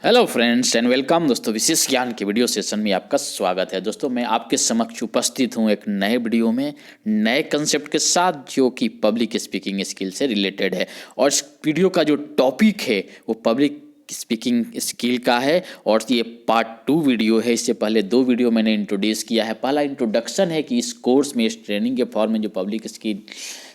Hello friends and welcome दोस्तों। विशेष ज्ञान के वीडियो सेशन में आपका स्वागत है। दोस्तों मैं आपके समक्ष उपस्थित हूं एक नए वीडियो में नए कंसेप्ट के साथ जो कि पब्लिक स्पीकिंग स्किल से रिलेटेड है। और इस वीडियो का जो टॉपिक है वो पब्लिक स्पीकिंग स्किल का है और ये पार्ट 2 वीडियो है। इससे पहले 2 वीडियो मैंने इंट्रोड्यूस किया है। पहला इंट्रोडक्शन है कि इस कोर्स में, इस ट्रेनिंग के फॉर्म में जो पब्लिक स्किल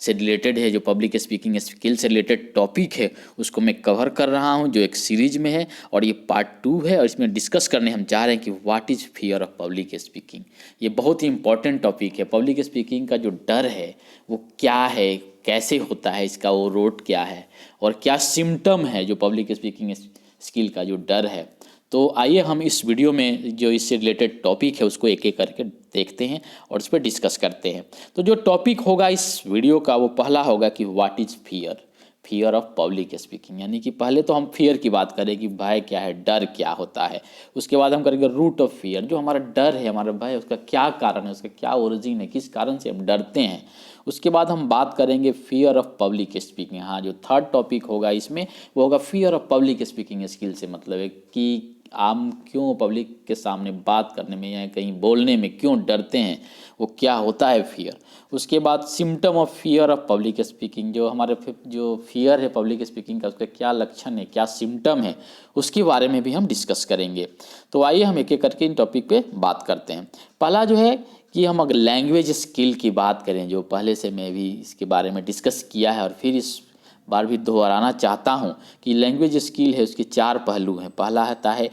से रिलेटेड है, जो पब्लिक स्पीकिंग स्किल से रिलेटेड टॉपिक है उसको मैं कवर कर रहा हूं, जो एक सीरीज में है। और ये पार्ट 2 है और इसमें डिस्कस करने हम जा रहे हैं कि what is fear of public speaking. ये बहुत ही इंपॉर्टेंट टॉपिक है। पब्लिक स्पीकिंग का जो डर है वो क्या है, कैसे होता है, इसका वो रोट क्या है और क्या सिम्टम है जो पब्लिक स्पीकिंग स्किल का जो डर है। तो आइए हम इस वीडियो में जो इससे रिलेटेड टॉपिक है उसको एक एक करके देखते हैं और इस पर डिस्कस करते हैं। तो जो टॉपिक होगा इस वीडियो का वो पहला होगा कि what is fear, fear of public speaking. यानी कि पहले तो हम फियर की बात करें कि भय क्या है, डर क्या होता है। उसके बाद हम करेंगे रूट ऑफ फियर, जो हमारा डर है, हमारा भय, उसका क्या कारण है, उसका क्या ओरिजिन है, किस कारण से हम डरते हैं। उसके बाद हम बात करेंगे फियर ऑफ पब्लिक स्पीकिंग। हाँ, जो थर्ड टॉपिक होगा इसमें वो होगा fear of public speaking skill से मतलब है कि हम क्यों पब्लिक के सामने बात करने में या कहीं बोलने में क्यों डरते हैं, वो क्या होता है फियर। उसके बाद symptom of fear of public speaking, जो हमारे जो फियर है पब्लिक स्पीकिंग का उसका क्या लक्षण है, क्या सिम्टम है, उसके बारे में भी हम डिस्कस करेंगे। तो आइए हम एक एक करके इन टॉपिक पे बात करते हैं। पहला जो है कि हम अगर लैंग्वेज स्किल की बात करें, जो पहले से मैं भी इसके बारे में डिस्कस किया है और फिर इस बार भी दोहराना चाहता हूं कि लैंग्वेज स्किल है उसके 4 पहलू हैं। पहला होता है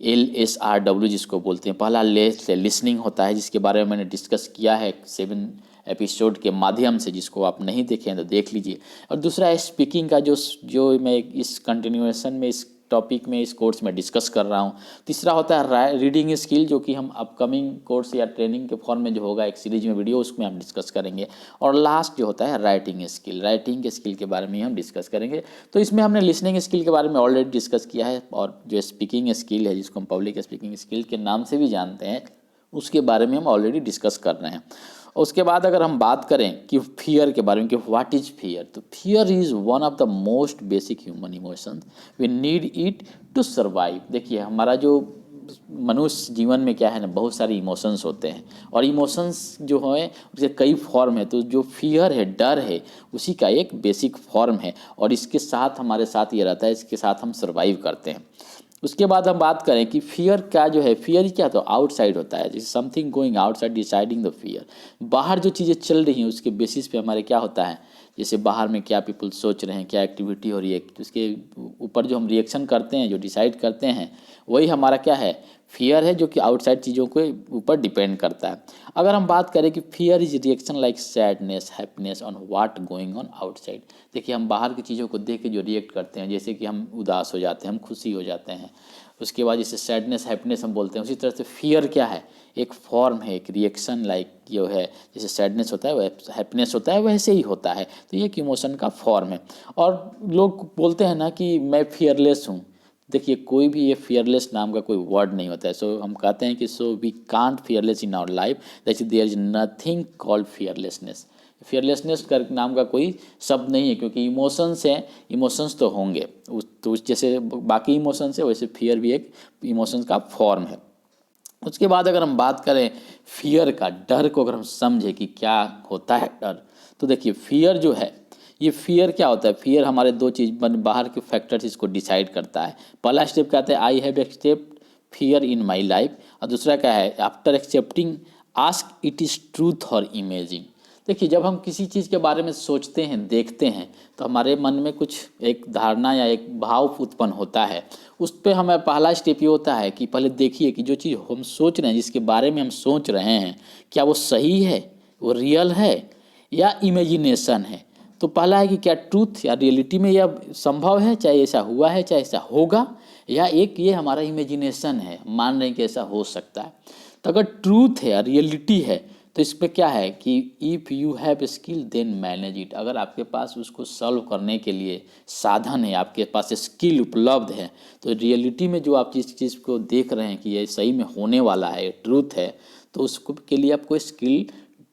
LSRW जिसको बोलते हैं। पहला लिसनिंग होता है जिसके बारे में मैंने डिस्कस किया है 7 एपिसोड के माध्यम से, जिसको आप नहीं देखें तो देख लीजिए। और दूसरा है स्पीकिंग का, जो मैं इस कंटिन्यूएशन में इस टॉपिक में इस कोर्स में डिस्कस कर रहा हूँ। तीसरा होता है रीडिंग स्किल, जो कि हम अपकमिंग कोर्स या ट्रेनिंग के फॉर्म में जो होगा एक सीरीज में वीडियो, उसमें हम डिस्कस करेंगे। और लास्ट जो होता है राइटिंग स्किल, राइटिंग स्किल के बारे में हम डिस्कस करेंगे। तो इसमें हमने लिसनिंग स्किल के बारे में ऑलरेडी डिस्कस किया है और जो स्पीकिंग स्किल है जिसको हम पब्लिक स्पीकिंग स्किल के नाम से भी जानते हैं उसके बारे में हम ऑलरेडी डिस्कस कर रहे हैं। उसके बाद अगर हम बात करें कि फियर के बारे में कि व्हाट इज़ फियर, तो fear is one of the most basic human emotions, we need it to survive. देखिए हमारा जो मनुष्य जीवन में क्या है ना, बहुत सारे इमोशंस होते हैं और इमोशंस जो है उसके कई फॉर्म है। तो जो फियर है, डर है, उसी का एक बेसिक फॉर्म है और इसके साथ हमारे साथ ये रहता है, इसके साथ हम सर्वाइव करते हैं। उसके बाद हम बात करें कि फियर क्या जो है, फियर क्या तो आउटसाइड होता है, जैसे something going outside deciding the fear. बाहर जो चीज़ें चल रही हैं उसके बेसिस पे हमारे क्या होता है, जैसे बाहर में क्या पीपल सोच रहे हैं, क्या एक्टिविटी हो रही है, उसके ऊपर जो हम रिएक्शन करते हैं, जो डिसाइड करते हैं, वही हमारा क्या है, फियर है, जो कि आउटसाइड चीज़ों के ऊपर डिपेंड करता है। अगर हम बात करें कि fear is reaction like sadness, happiness on what going on outside. देखिए हम बाहर की चीज़ों को देख के जो रिएक्ट करते हैं, जैसे कि हम उदास हो जाते हैं, हम खुशी हो जाते हैं। उसके बाद जैसे सैडनेस, हैप्पीनेस हम बोलते हैं, उसी तरह से फियर क्या है, एक फॉर्म है, एक रिएक्शन लाइक जो है, जैसे सैडनेस होता है वह हैप्पीनेस होता है वैसे ही होता है। तो ये एक इमोशन का फॉर्म है। और लोग बोलते हैं ना कि मैं फियरलेस हूँ। देखिए कोई भी ये फियरलेस नाम का कोई वर्ड नहीं होता है। सो हम कहते हैं कि so we can't fearless in our life, that there is nothing called fearlessness. Fearlessness का नाम का कोई शब्द नहीं है, क्योंकि इमोशंस हैं, इमोशंस तो होंगे। तो जैसे बाकी इमोशंस है वैसे फियर भी एक इमोशंस का फॉर्म है। उसके बाद अगर हम बात करें फियर का, डर को अगर हम समझे कि क्या होता है डर, तो देखिए फियर जो है, ये फियर क्या होता है, फियर हमारे 2 चीज़ बाहर के फैक्टर्स इसको डिसाइड करता है। पहला स्टेप क्या आता है, I have accept fear in my life, और दूसरा क्या है, after accepting ask it is truth और इमेजिन। देखिए जब हम किसी चीज़ के बारे में सोचते हैं, देखते हैं, तो हमारे मन में कुछ एक धारणा या एक भाव उत्पन्न होता है। उस पर हमें पहला स्टेप ये होता है कि पहले देखिए कि जो चीज़ हम सोच रहे हैं, जिसके बारे में हम सोच रहे हैं, क्या वो सही है, वो रियल है या इमेजिनेशन है। तो पहला है कि क्या ट्रूथ या रियलिटी में यह संभव है, चाहे ऐसा हुआ है, चाहे ऐसा होगा, या एक ये हमारा इमेजिनेशन है, मान रहे हैं कि ऐसा हो सकता है। तो अगर ट्रूथ है या रियलिटी है तो इस पर क्या है कि if you have skill then manage it. अगर आपके पास उसको सॉल्व करने के लिए साधन है, आपके पास स्किल उपलब्ध है, तो रियलिटी में जो आप जिस चीज़ को देख रहे हैं कि ये सही में होने वाला है, ट्रूथ है, तो उसको के लिए आपको स्किल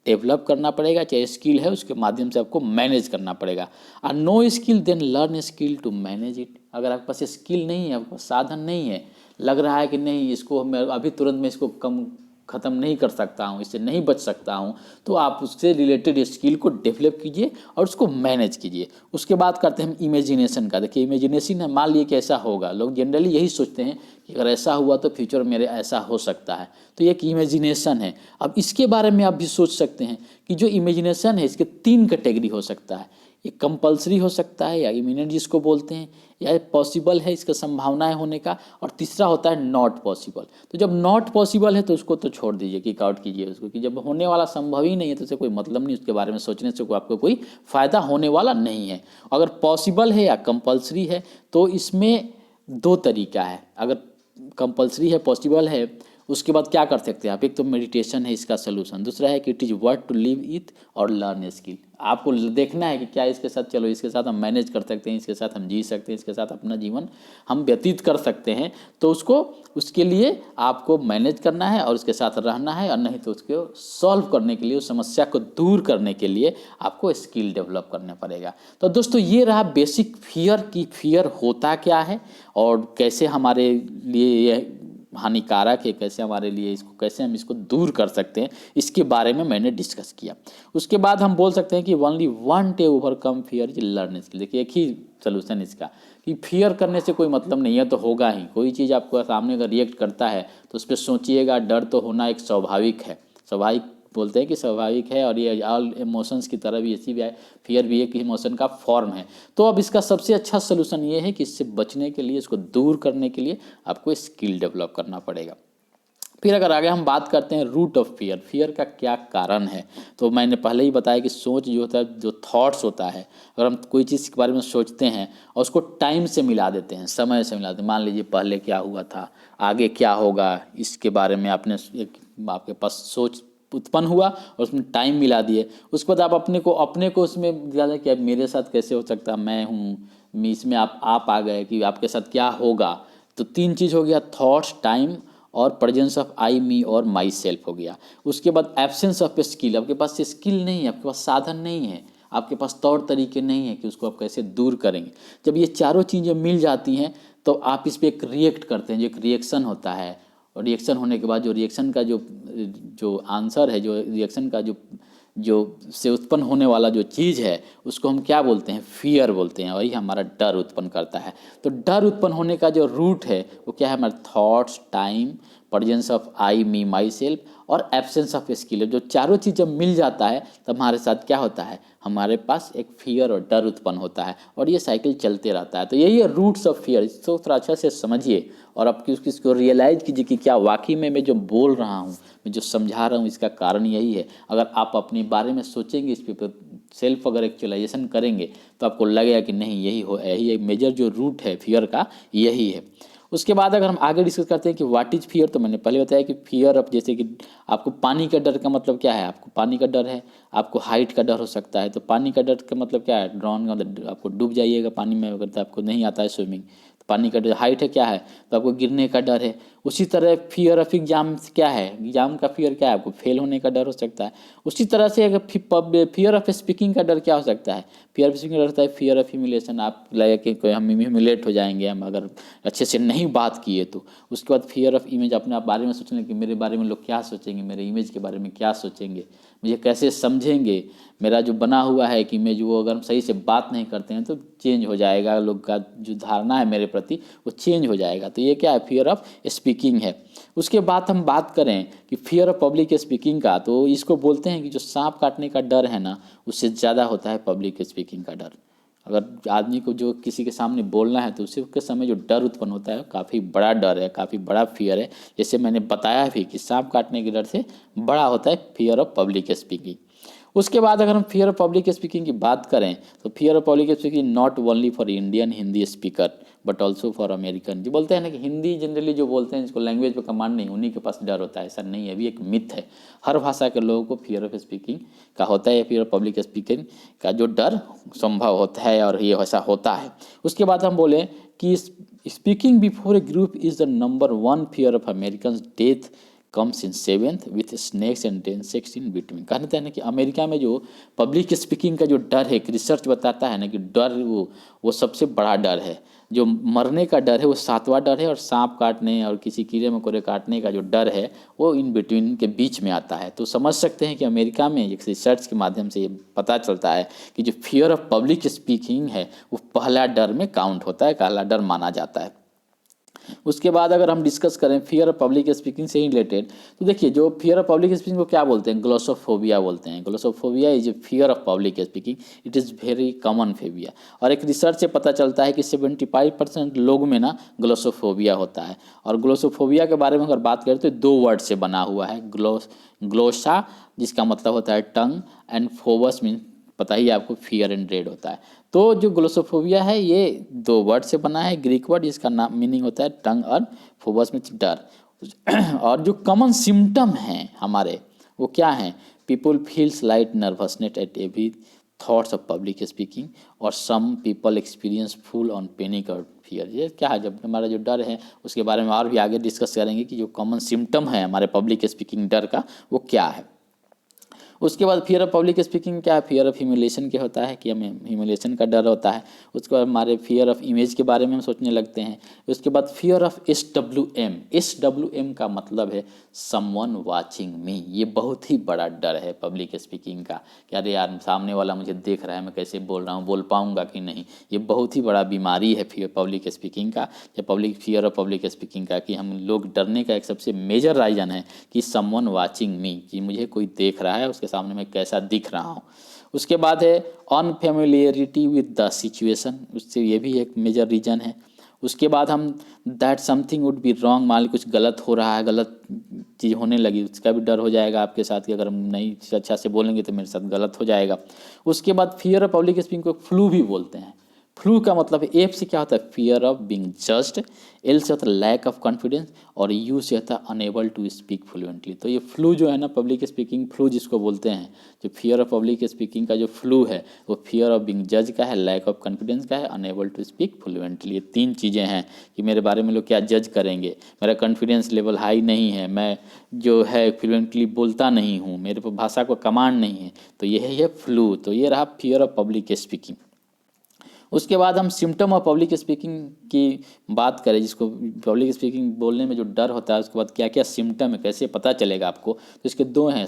डेवलप करना पड़ेगा। चाहे स्किल है उसके माध्यम से आपको मैनेज करना पड़ेगा। और no skill then learn skill to manage it. अगर आपके पास स्किल नहीं है, आपके पास साधन नहीं है, लग रहा है कि नहीं इसको मैं अभी तुरंत में इसको कम ख़त्म नहीं कर सकता हूँ, इससे नहीं बच सकता हूँ, तो आप उससे रिलेटेड स्किल को डेवलप कीजिए और उसको मैनेज कीजिए। उसके बाद करते हैं हम इमेजिनेशन का। देखिए इमेजिनेशन है, मान लिए कि ऐसा होगा, लोग जनरली यही सोचते हैं कि अगर ऐसा हुआ तो फ्यूचर मेरे ऐसा हो सकता है, तो ये एक इमेजिनेशन है। अब इसके बारे में आप भी सोच सकते हैं कि जो इमेजिनेशन है इसके 3 कैटेगरी हो सकता है। ये कंपल्सरी हो सकता है या इमिनेंट जिसको बोलते हैं, या पॉसिबल है इसका संभावनाएं होने का, और तीसरा होता है नॉट पॉसिबल। तो जब नॉट पॉसिबल है तो उसको तो छोड़ दीजिए, किक आउट कीजिए उसको, कि जब होने वाला संभव ही नहीं है तो उससे कोई मतलब नहीं, उसके बारे में सोचने से आपको कोई फ़ायदा होने वाला नहीं है। अगर पॉसिबल है या कंपल्सरी है तो इसमें 2 तरीका है। अगर कंपल्सरी है, पॉसिबल है, उसके बाद क्या कर सकते हैं आप, एक तो मेडिटेशन है इसका सलूशन, दूसरा है कि it is worth to live it और लर्न ए स्किल। आपको देखना है कि क्या इसके साथ, चलो इसके साथ हम मैनेज कर सकते हैं, इसके साथ हम जी सकते हैं, इसके साथ अपना जीवन हम व्यतीत कर सकते हैं, तो उसके लिए आपको मैनेज करना है और उसके साथ रहना है, और नहीं तो उसको सॉल्व करने के लिए, उस समस्या को दूर करने के लिए आपको स्किल डेवलप करना पड़ेगा। तो दोस्तों ये रहा बेसिक फियर की फियर होता क्या है और कैसे हमारे लिए हानिकारक है, कैसे हमारे लिए इसको, कैसे हम इसको दूर कर सकते हैं, इसके बारे में मैंने डिस्कस किया। उसके बाद हम बोल सकते हैं कि ओनली वन टे overcome fear is learn skill. देखिए एक ही सोल्यूशन इसका, कि फियर करने से कोई मतलब नहीं है, तो होगा ही। कोई चीज़ आपको सामने अगर रिएक्ट करता है तो उस पर सोचिएगा, डर तो होना एक स्वाभाविक है, स्वाभाविक बोलते हैं कि स्वाभाविक है, और ये ऑल इमोशंस की तरह भी ऐसी भी है, फियर भी एक इमोशन का फॉर्म है। तो अब इसका सबसे अच्छा सलूशन ये है कि इससे बचने के लिए, इसको दूर करने के लिए आपको स्किल डेवलप करना पड़ेगा। फिर अगर आगे हम बात करते हैं रूट ऑफ फियर, फियर का क्या कारण है, तो मैंने पहले ही बताया कि सोच जो होता है, जो थॉट्स होता है, अगर हम कोई चीज़ के बारे में सोचते हैं और उसको टाइम से मिला देते हैं, समय से मिला देते हैं, मान लीजिए पहले क्या हुआ था, आगे क्या होगा, इसके बारे में आपने आपके पास सोच उत्पन्न हुआ और उसमें टाइम मिला दिए, उसके बाद आप अपने को उसमें ज़्यादा कि अब मेरे साथ कैसे हो सकता है, मैं हूँ, इसमें आप आ गए कि आपके साथ क्या होगा। तो 3 चीज़ हो गया, थॉट्स, टाइम और प्रेजेंस ऑफ आई, मी और माई सेल्फ हो गया। उसके बाद एब्सेंस ऑफ स्किल, आपके पास स्किल नहीं है, आपके पास साधन नहीं है, आपके पास तौर तरीके नहीं है कि उसको आप कैसे दूर करेंगे। जब ये चारों चीज़ें मिल जाती हैं तो आप इस पर एक रिएक्ट करते हैं, जो एक रिएक्शन होता है, और रिएक्शन होने के बाद जो रिएक्शन का जो आंसर है, जो रिएक्शन का जो से उत्पन्न होने वाला जो चीज़ है, उसको हम क्या बोलते हैं, फियर बोलते हैं, वही हमारा डर उत्पन्न करता है। तो डर उत्पन्न होने का जो रूट है वो क्या है, हमारे thoughts, time, presence of I, me, my self और एब्सेंस ऑफ स्किल। जो चारों चीज़ जब मिल जाता है तब हमारे साथ क्या होता है, हमारे पास एक फियर और डर उत्पन्न होता है, और ये साइकिल चलते रहता है। तो यही है रूट्स ऑफ फियर। इसको थोड़ा अच्छा से समझिए और आप इसको रियलाइज़ कीजिए कि क्या वाकई में मैं जो बोल रहा हूँ, मैं जो समझा रहा हूँ, इसका कारण यही है। अगर आप अपने बारे में सोचेंगे, इस पे सेल्फ अगर एक्चुअलाइजेशन करेंगे तो आपको लगेगा कि नहीं, यही मेजर जो रूट है फियर का, यही है। उसके बाद अगर हम आगे डिस्कस करते हैं कि व्हाट इज़ फियर, तो मैंने पहले बताया कि फियर अब जैसे कि आपको पानी का डर का मतलब क्या है, आपको पानी का डर है, आपको हाइट का डर हो सकता है। तो पानी का डर का मतलब क्या है, ड्रॉन का मतलब आपको डूब जाइएगा पानी में, अगर तो आपको नहीं आता है स्विमिंग, तो पानी का डर। हाइट है क्या है, तो आपको गिरने का डर है। उसी तरह फियर ऑफ एग्जाम क्या है, एग्जाम का फियर क्या है, आपको फेल होने का डर हो सकता है। उसी तरह से अगर फियर ऑफ स्पीकिंग का डर क्या हो सकता है, फियर ऑफ स्पीकिंग का डर होता है फियर ऑफ ह्यूमिलेशन, आप लगे कि कोई हम ह्यूमिलेट हो जाएंगे हम अगर अच्छे से नहीं बात किए तो। उसके बाद फियर ऑफ इमेज, अपने आप बारे में सोचने कि मेरे बारे में लोग क्या सोचेंगे, मेरे इमेज के बारे में क्या सोचेंगे, मुझे कैसे समझेंगे, मेरा जो बना हुआ है कि इमेज, वो अगर हम सही से बात नहीं करते हैं तो चेंज हो जाएगा, लोग का जो धारणा है मेरे प्रति वो चेंज हो जाएगा। तो ये क्या है, फियर ऑफ स्पीकिंग है। उसके बाद हम बात करें कि फियर ऑफ पब्लिक स्पीकिंग का, तो इसको बोलते हैं कि जो सांप काटने का डर है ना, उससे ज़्यादा होता है पब्लिक स्पीकिंग का डर। अगर आदमी को जो किसी के सामने बोलना है तो उसी के समय जो डर उत्पन्न होता है काफ़ी बड़ा डर है, काफ़ी बड़ा फियर है। जैसे मैंने बताया भी कि सांप काटने के डर से बड़ा होता है फियर ऑफ पब्लिक स्पीकिंग। उसके बाद अगर हम फियर ऑफ पब्लिक स्पीकिंग की बात करें तो fear of public speaking not only for Indian Hindi speaker but also for American. जो बोलते हैं ना कि हिंदी जनरली जो बोलते हैं जिसको लैंग्वेज पे कमांड नहीं, उन्हीं के पास डर होता है, ऐसा नहीं है, अभी एक मिथ है। हर भाषा के लोगों को फियर ऑफ स्पीकिंग का होता है, फियर ऑफ पब्लिक स्पीकिंग का जो डर संभव होता है और ये ऐसा होता है। उसके बाद हम बोले कि speaking before A group is the number 1 fear of American death comes in 7th with snakes and insects in between. कहते हैं ना कि अमेरिका में जो पब्लिक स्पीकिंग का जो डर है, एक रिसर्च बताता है ना कि डर वो सबसे बड़ा डर है। जो मरने का डर है वो 7वां डर है, और सांप काटने और किसी कीड़े मकोड़े काटने का जो डर है वो इन बिटवीन के बीच में आता है। तो समझ सकते हैं कि अमेरिका में एक रिसर्च के माध्यम से ये पता चलता है कि जो फियर ऑफ पब्लिक स्पीकिंग है वो पहला डर में काउंट होता है, पहला डर माना जाता है। उसके बाद अगर हम डिस्कस करें फियर ऑफ पब्लिक स्पीकिंग से ही रिलेटेड, तो देखिए जो फियर ऑफ पब्लिक स्पीकिंग को क्या बोलते हैं, ग्लोसोफोबिया बोलते हैं। Glossophobia is a fear of public speaking, it is very common phobia. और एक रिसर्च से पता चलता है कि 75% लोग में ना ग्लोसोफोबिया होता है। और ग्लोसोफोबिया के बारे में अगर बात करें तो 2 वर्ड से बना हुआ है, ग्लोसा जिसका मतलब होता है टंग, एंड फोबस मीन पता ही आपको फियर एंड ड्रेड होता है। तो जो ग्लोसोफोबिया है ये 2 वर्ड से बना है, ग्रीक वर्ड जिसका नाम मीनिंग होता है टंग, और फोबस में डर। और जो कॉमन सिम्टम हैं हमारे वो क्या हैं, people feels light nervousness at every thoughts of public speaking, और some people experience full on panic और फियर। ये क्या है, जब हमारा जो डर है उसके बारे में और भी आगे डिस्कस करेंगे कि जो कॉमन सिम्टम है हमारे पब्लिक स्पीकिंग डर का वो क्या है। उसके बाद फियर ऑफ पब्लिक स्पीकिंग क्या है, फियर ऑफ ह्यूमिलेशन क्या होता है कि हमें ह्यूमिलेशन का डर होता है। उसके बाद हमारे फियर ऑफ इमेज के बारे में हम सोचने लगते हैं। उसके बाद फियर ऑफ SWM का मतलब है समवन वाचिंग मी। ये बहुत ही बड़ा डर है पब्लिक स्पीकिंग का कि अरे यार सामने वाला मुझे देख रहा है, मैं कैसे बोल रहा हूँ, बोल पाऊँगा कि नहीं। ये बहुत ही बड़ा बीमारी है फियर पब्लिक स्पीकिंग का, या फियर ऑफ पब्लिक स्पीकिंग का, कि हम लोग डरने का एक सबसे मेजर रीजन है कि समवन वाचिंग मी, कि मुझे कोई देख रहा है, उसके सामने मैं कैसा दिख रहा हूँ। उसके बाद है अनफेमिलियरिटी विद द सिचुएशन, उससे ये भी एक मेजर रीजन है। उसके बाद हम that something would be wrong, मान ली कुछ गलत हो रहा है, गलत चीज़ होने लगी, उसका भी डर हो जाएगा आपके साथ कि अगर हम नहीं अच्छा से बोलेंगे तो मेरे साथ गलत हो जाएगा। उसके बाद फियर ऑफ पब्लिक स्पीकिंग को फ्लू भी बोलते हैं। फ्लू का मतलब एफ से क्या होता है, fear of being judged, L से होता है लैक ऑफ कॉन्फिडेंस, और यू से होता है अनेबल टू स्पीक फ्लुएंटली। तो ये फ्लू जो है ना पब्लिक स्पीकिंग फ्लू जिसको बोलते हैं, जो फियर ऑफ पब्लिक स्पीकिंग का जो फ्लू है वो फियर ऑफ बीइंग जज का है, लैक ऑफ कॉन्फिडेंस का है, अनेबल टू स्पीक फ्लुएंटली। ये 3 चीज़ें हैं कि मेरे बारे में लोग क्या जज करेंगे, मेरा कॉन्फिडेंस लेवल हाई नहीं है, मैं जो है फ्लुएंटली बोलता नहीं हूँ, मेरे पर भाषा को कमांड नहीं है, तो यही है फ्लू। तो ये रहा फियर ऑफ पब्लिक स्पीकिंग। उसके बाद हम सिम्टम ऑफ पब्लिक स्पीकिंग की बात करें, जिसको पब्लिक स्पीकिंग बोलने में जो डर होता है उसके बाद क्या क्या सिम्टम है, कैसे पता चलेगा आपको, तो इसके 2 हैं,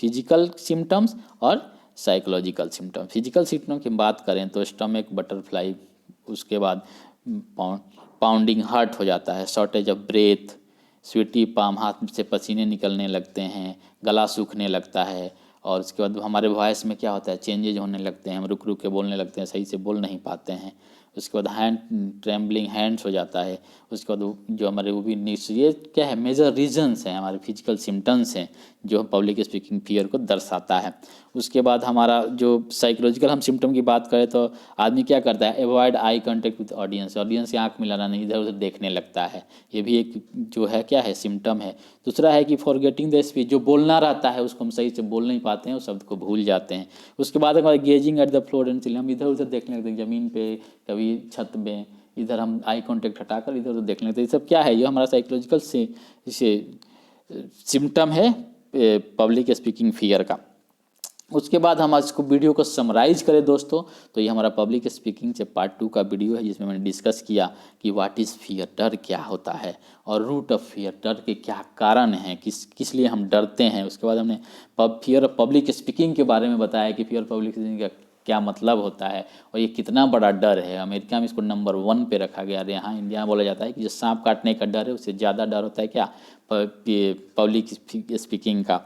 फिजिकल सिम्टम्स और साइकोलॉजिकल सिम्टम। फिजिकल सिम्टम की बात करें तो स्टमक बटरफ्लाई, उसके बाद पाउंडिंग हार्ट हो जाता है, shortage of breath, sweaty palm, हाथ से पसीने निकलने लगते हैं, गला सूखने लगता है, और उसके बाद हमारे वॉइस में क्या होता है, चेंजेज होने लगते हैं, हम रुक रुक के बोलने लगते हैं, सही से बोल नहीं पाते हैं। उसके बाद हैंड ट्रेम्बलिंग हैंड्स हो जाता है। उसके बाद जो हमारे वो भी नीड्स, ये क्या है मेजर रीजन्स हैं, हमारे फिजिकल सिम्टम्स हैं जो पब्लिक स्पीकिंग फियर को दर्शाता है। उसके बाद हमारा जो साइकोलॉजिकल हम सिम्टम की बात करें तो आदमी क्या करता है, avoid eye contact with audience, audience से आँख मिलाना नहीं, इधर उधर देखने लगता है, ये भी एक जो है क्या है सिम्टम है। दूसरा है कि फॉरगेटिंग द स्पीच, जो बोलना रहता है उसको हम सही से बोल नहीं पाते हैं, उस शब्द को भूल जाते हैं। उसके बाद हमारे gazing at the floor and ceiling, हम इधर उधर देखने लगते हैं, ज़मीन पे कभी छत में, इधर हम आई कांटेक्ट हटाकर इधर उधर देखने लगते हैं। ये सब क्या है, ये हमारा साइकोलॉजिकल से सिम्टम है पब्लिक स्पीकिंग फियर का। उसके बाद हम आज को वीडियो को समराइज करें दोस्तों, तो ये हमारा पब्लिक स्पीकिंग से पार्ट 2 का वीडियो है, जिसमें मैंने डिस्कस किया कि व्हाट इज़ फियर, डर क्या होता है, और रूट ऑफ फियर, डर के क्या कारण हैं, किस लिए हम डरते हैं। उसके बाद हमने फियर ऑफ पब्लिक स्पीकिंग के बारे में बताया कि फियर पब्लिक स्पीकिंग का क्या मतलब होता है और ये कितना बड़ा डर है। अमेरिका में इसको नंबर 1 पे रखा गया है। यहाँ इंडिया में बोला जाता है कि जो सांप काटने का डर है उससे ज़्यादा डर होता है क्या, पब्लिक स्पीकिंग का।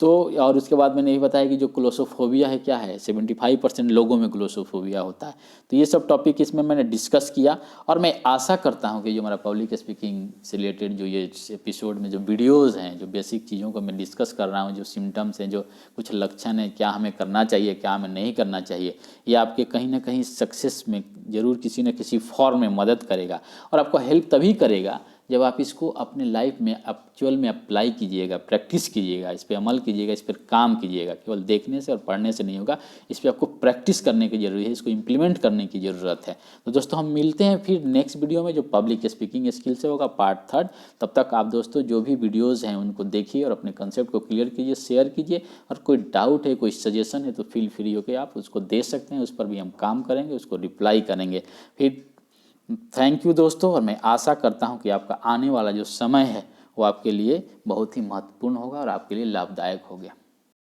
तो और उसके बाद मैंने ये बताया कि जो ग्लोसोफोबिया है क्या है, 75% लोगों में ग्लोसोफोबिया होता है। तो ये सब टॉपिक इसमें मैंने डिस्कस किया, और मैं आशा करता हूँ कि जो हमारा पब्लिक स्पीकिंग से रिलेटेड जो ये एपिसोड में जो वीडियोज़ हैं, जो बेसिक चीज़ों को मैं डिस्कस कर रहा हूँ, जो सिम्टम्स हैं, जो कुछ लक्षण हैं, क्या हमें करना चाहिए, क्या हमें नहीं करना चाहिए, ये आपके कहीं ना कहीं सक्सेस में ज़रूर किसी न किसी फॉर्म में मदद करेगा। और आपको हेल्प तभी करेगा जब आप इसको अपने लाइफ में एक्चुअल में अप्लाई कीजिएगा, प्रैक्टिस कीजिएगा, इस पर अमल कीजिएगा, इस पर काम कीजिएगा, केवल देखने से और पढ़ने से नहीं होगा, इस पर आपको प्रैक्टिस करने की ज़रूरत है, इसको इम्प्लीमेंट करने की ज़रूरत है। तो दोस्तों हम मिलते हैं फिर नेक्स्ट वीडियो में, जो पब्लिक स्पीकिंग स्किल से होगा पार्ट 3। तब तक आप दोस्तों जो भी वीडियोज़ हैं उनको देखिए और अपने कंसेप्ट को क्लियर कीजिए, शेयर कीजिए, और कोई डाउट है, कोई सजेशन है तो फील फ्री होकर आप उसको दे सकते हैं, उस पर भी हम काम करेंगे, उसको रिप्लाई करेंगे। फिर थैंक यू दोस्तों, और मैं आशा करता हूं कि आपका आने वाला जो समय है वो आपके लिए बहुत ही महत्वपूर्ण होगा और आपके लिए लाभदायक हो गया।